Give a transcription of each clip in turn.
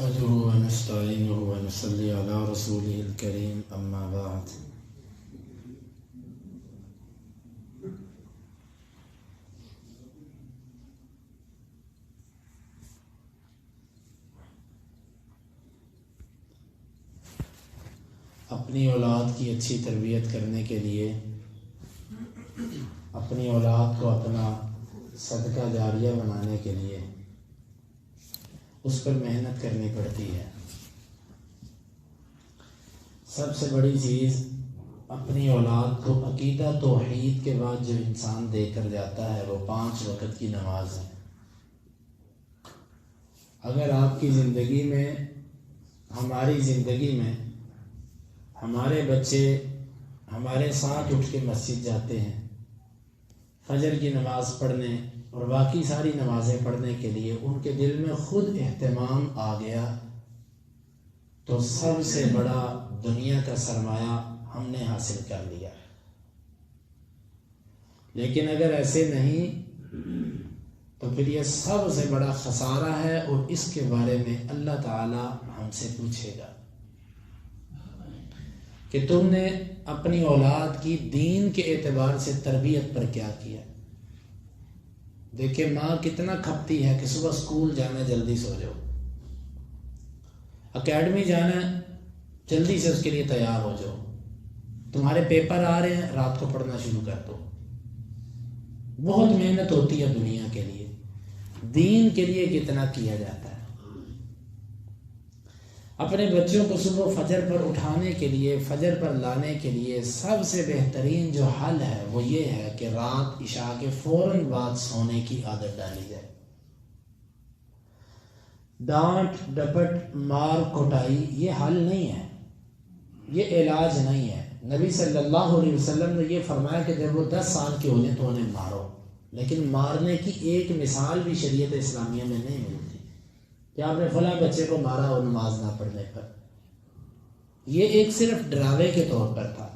نحمده ونستعينه ونصلي على رسوله الكريم أما بعد اپنی اولاد کی اچھی تربیت کرنے کے لیے اپنی اولاد کو اپنا صدقہ جاریہ بنانے کے لیے اس پر محنت کرنی پڑتی ہے۔ سب سے بڑی چیز اپنی اولاد کو عقیدہ توحید کے بعد جو انسان دے کر جاتا ہے وہ 5 وقت کی نماز ہے۔ اگر آپ کی زندگی میں، ہماری زندگی میں، ہمارے بچے ہمارے ساتھ اٹھ کے مسجد جاتے ہیں فجر کی نماز پڑھنے اور باقی ساری نمازیں پڑھنے کے لیے، ان کے دل میں خود اہتمام آ گیا تو سب سے بڑا دنیا کا سرمایہ ہم نے حاصل کر لیا۔ لیکن اگر ایسے نہیں تو پھر یہ سب سے بڑا خسارہ ہے اور اس کے بارے میں اللہ تعالی ہم سے پوچھے گا کہ تم نے اپنی اولاد کی دین کے اعتبار سے تربیت پر کیا کیا۔ دیکھیں ماں کتنا کھپتی ہے کہ صبح اسکول جانا جلدی سو جاؤ، اکیڈمی جانا جلدی سے اس کے لیے تیار ہو جاؤ، تمہارے پیپر آ رہے ہیں رات کو پڑھنا شروع کر دو۔ بہت محنت ہوتی ہے دنیا کے لیے، دین کے لیے کتنا کیا جاتا ہے۔ اپنے بچوں کو صبح فجر پر اٹھانے کے لیے، فجر پر لانے کے لیے سب سے بہترین جو حل ہے وہ یہ ہے کہ رات عشاء کے فوراً بعد سونے کی عادت ڈالی جائے۔ ڈانٹ ڈپٹ مار کٹائی یہ حل نہیں ہے، یہ علاج نہیں ہے۔ نبی صلی اللہ علیہ وسلم نے یہ فرمایا کہ جب وہ 10 سال کے ہو جائیں تو انہیں مارو، لیکن مارنے کی ایک مثال بھی شریعت اسلامیہ میں نہیں ملتی کہ آپ نے فلاں بچے کو مارا اور نماز نہ پڑھنے پر۔ یہ ایک صرف ڈراوے کے طور پر تھا۔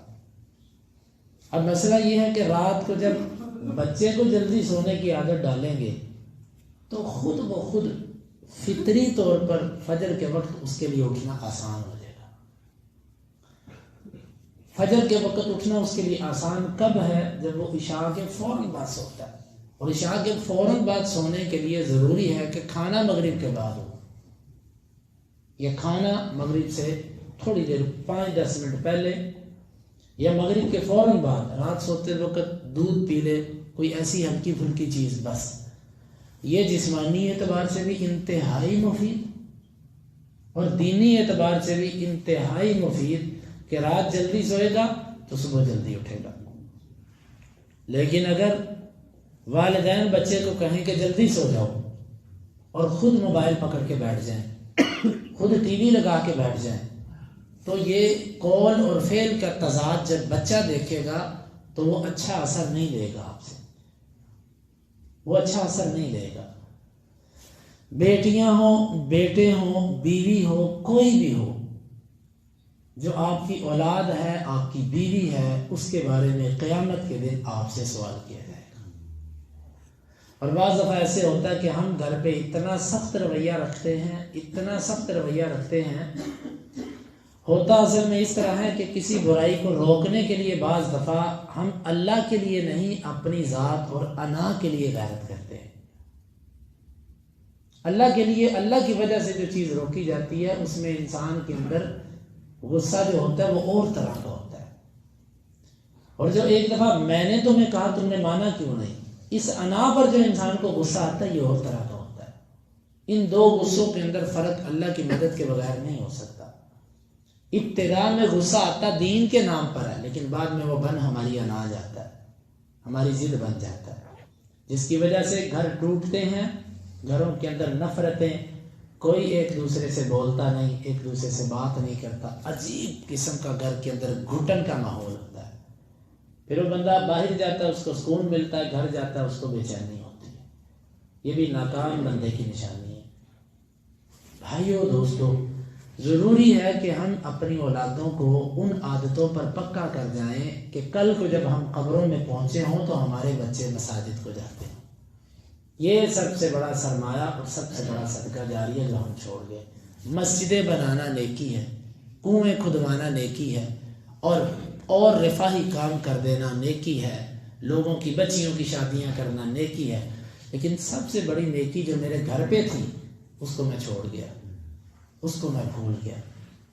اب مسئلہ یہ ہے کہ رات کو جب بچے کو جلدی سونے کی عادت ڈالیں گے تو خود بخود فطری طور پر فجر کے وقت اس کے لیے اٹھنا آسان ہو جائے گا۔ فجر کے وقت اٹھنا اس کے لیے آسان کب ہے؟ جب وہ عشاء کے فوراً بعد سوتا ہے، اور عشاء کے فوراً بعد سونے کے لیے ضروری ہے کہ کھانا مغرب کے بعد ہو، یا کھانا مغرب سے تھوڑی دیر 5-10 منٹ پہلے، یا مغرب کے فوراً بعد رات سوتے وقت دودھ پی لے، کوئی ایسی ہلکی پھلکی چیز بس۔ یہ جسمانی اعتبار سے بھی انتہائی مفید اور دینی اعتبار سے بھی انتہائی مفید کہ رات جلدی سوئے گا تو صبح جلدی اٹھے گا۔ لیکن اگر والدین بچے کو کہیں کہ جلدی سو جاؤ اور خود موبائل پکڑ کے بیٹھ جائیں، خود ٹی وی لگا کے بیٹھ جائیں، تو یہ قول اور فعل کا تضاد جب بچہ دیکھے گا تو وہ اچھا اثر نہیں لے گا آپ سے، وہ اچھا اثر نہیں لے گا۔ بیٹیاں ہوں، بیٹے ہوں، بیوی ہو، کوئی بھی ہو، جو آپ کی اولاد ہے، آپ کی بیوی ہے، اس کے بارے میں قیامت کے دن آپ سے سوال کیا جائے گا۔ اور بعض دفعہ ایسے ہوتا ہے کہ ہم گھر پہ اتنا سخت رویہ رکھتے ہیں، اتنا سخت رویہ رکھتے ہیں، ہوتا اصل میں اس طرح ہے کہ کسی برائی کو روکنے کے لیے بعض دفعہ ہم اللہ کے لیے نہیں، اپنی ذات اور انا کے لیے غیرت کرتے ہیں۔ اللہ کے لیے، اللہ کی وجہ سے جو چیز روکی جاتی ہے اس میں انسان کے اندر غصہ جو ہوتا ہے وہ اور طرح کا ہوتا ہے، اور جو ایک دفعہ میں نے تمہیں کہا تم نے مانا کیوں نہیں، اس انا پر جو انسان کو غصہ آتا ہے یہ اور طرح کا ہوتا ہے۔ ان دو غصوں کے اندر فرق اللہ کی مدد کے بغیر نہیں ہو سکتا۔ ابتدا میں غصہ آتا دین کے نام پر ہے، لیکن بعد میں وہ بن ہماری انا جاتا ہے، ہماری ضد بن جاتا ہے، جس کی وجہ سے گھر ٹوٹتے ہیں، گھروں کے اندر نفرتیں، کوئی ایک دوسرے سے بولتا نہیں، ایک دوسرے سے بات نہیں کرتا، عجیب قسم کا گھر کے اندر گھٹن کا ماحول ہوتا ہے۔ پھر وہ بندہ باہر جاتا ہے اس کو سکون ملتا ہے، گھر جاتا ہے اس کو بے چینی ہوتی ہے۔ یہ بھی ناکام بندے کی نشانی ہے۔ بھائیو دوستو، ضروری ہے کہ ہم اپنی اولادوں کو ان عادتوں پر پکا کر جائیں کہ کل کو جب ہم قبروں میں پہنچے ہوں تو ہمارے بچے مساجد کو جاتے ہیں۔ یہ سب سے بڑا سرمایہ اور سب سے بڑا صدقہ جاریہ جو ہم چھوڑ گئے۔ مسجدیں بنانا نیکی ہے، کنویں کھدوانا نیکی ہے، اور رفاہی کام کر دینا نیکی ہے، لوگوں کی بچیوں کی شادیاں کرنا نیکی ہے، لیکن سب سے بڑی نیکی جو میرے گھر پہ تھی اس کو میں چھوڑ گیا، اس کو میں بھول گیا۔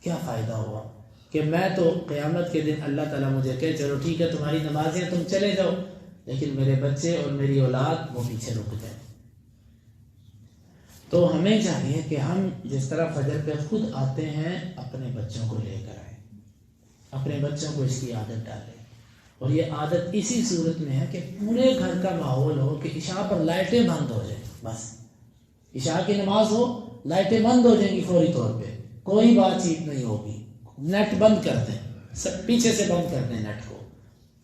کیا فائدہ ہوا کہ میں تو قیامت کے دن اللہ تعالیٰ مجھے کہے چلو ٹھیک ہے تمہاری نمازیں تم چلے جاؤ، لیکن میرے بچے اور میری اولاد وہ پیچھے رک جائے۔ تو ہمیں چاہیے کہ ہم جس طرح فجر پہ خود آتے ہیں اپنے بچوں کو لے کر آئیں، اپنے بچوں کو اس کی عادت ڈالیں، اور یہ عادت اسی صورت میں ہے کہ پورے گھر کا ماحول ہو کہ عشاء پر لائٹیں بند ہو جائیں، بس عشاء کی نماز ہو لائٹیں بند ہو جائیں گی فوری طور پہ، کوئی بات چیت نہیں ہوگی، نیٹ بند کر دیں، سب پیچھے سے بند کر دیں نیٹ کو،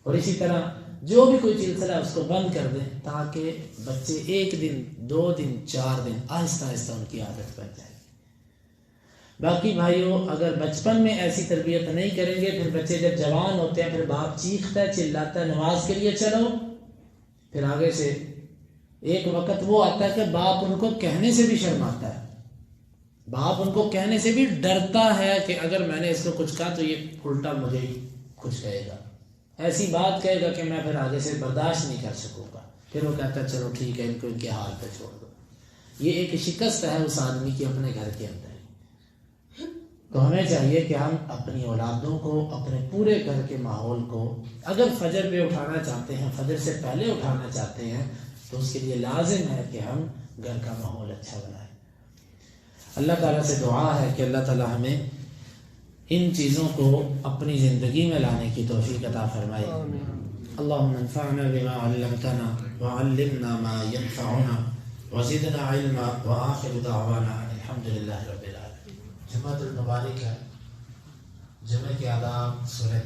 اور اسی طرح جو بھی کوئی سلسلہ اس کو بند کر دیں تاکہ بچے 1 دن 2 دن 4 دن آہستہ آہستہ ان کی عادت بن جائے۔ باقی بھائیوں اگر بچپن میں ایسی تربیت نہیں کریں گے، پھر بچے جب جوان ہوتے ہیں پھر باپ چیختا ہے چلاتا ہے نماز کے لیے چلو، پھر آگے سے ایک وقت وہ آتا ہے کہ باپ ان کو کہنے سے بھی شرماتا ہے، باپ ان کو کہنے سے بھی ڈرتا ہے کہ اگر میں نے اس کو کچھ کہا تو یہ الٹا مجھے ہی کچھ کہے گا، ایسی بات کہے گا کہ میں پھر آگے سے برداشت نہیں کر سکوں گا، پھر وہ کہتا ہے چلو ٹھیک ہے ان کو ان کے حال پہ چھوڑ دو۔ یہ ایک شکست ہے اس آدمی کی اپنے گھر کے اندر۔ تو ہمیں چاہیے کہ ہم اپنی اولادوں کو، اپنے پورے گھر کے ماحول کو اگر فجر پہ اٹھانا چاہتے ہیں، فجر سے پہلے اٹھانا چاہتے ہیں، تو اس کے لیے لازم ہے کہ ہم گھر کا ماحول اچھا بنائیں۔ اللہ تعالیٰ سے دعا ہے کہ اللہ تعالیٰ ہمیں ان چیزوں کو اپنی زندگی میں لانے کی توفیق عطا فرمائے۔ اللہم انفعنا بما علمتنا وعلمنا ما ينفعنا وزدنا علما وآخر دعوانا الحمدللہ رب العالمین۔ جمعۃ المبارک ہے، جمعہ کے آداب سورہ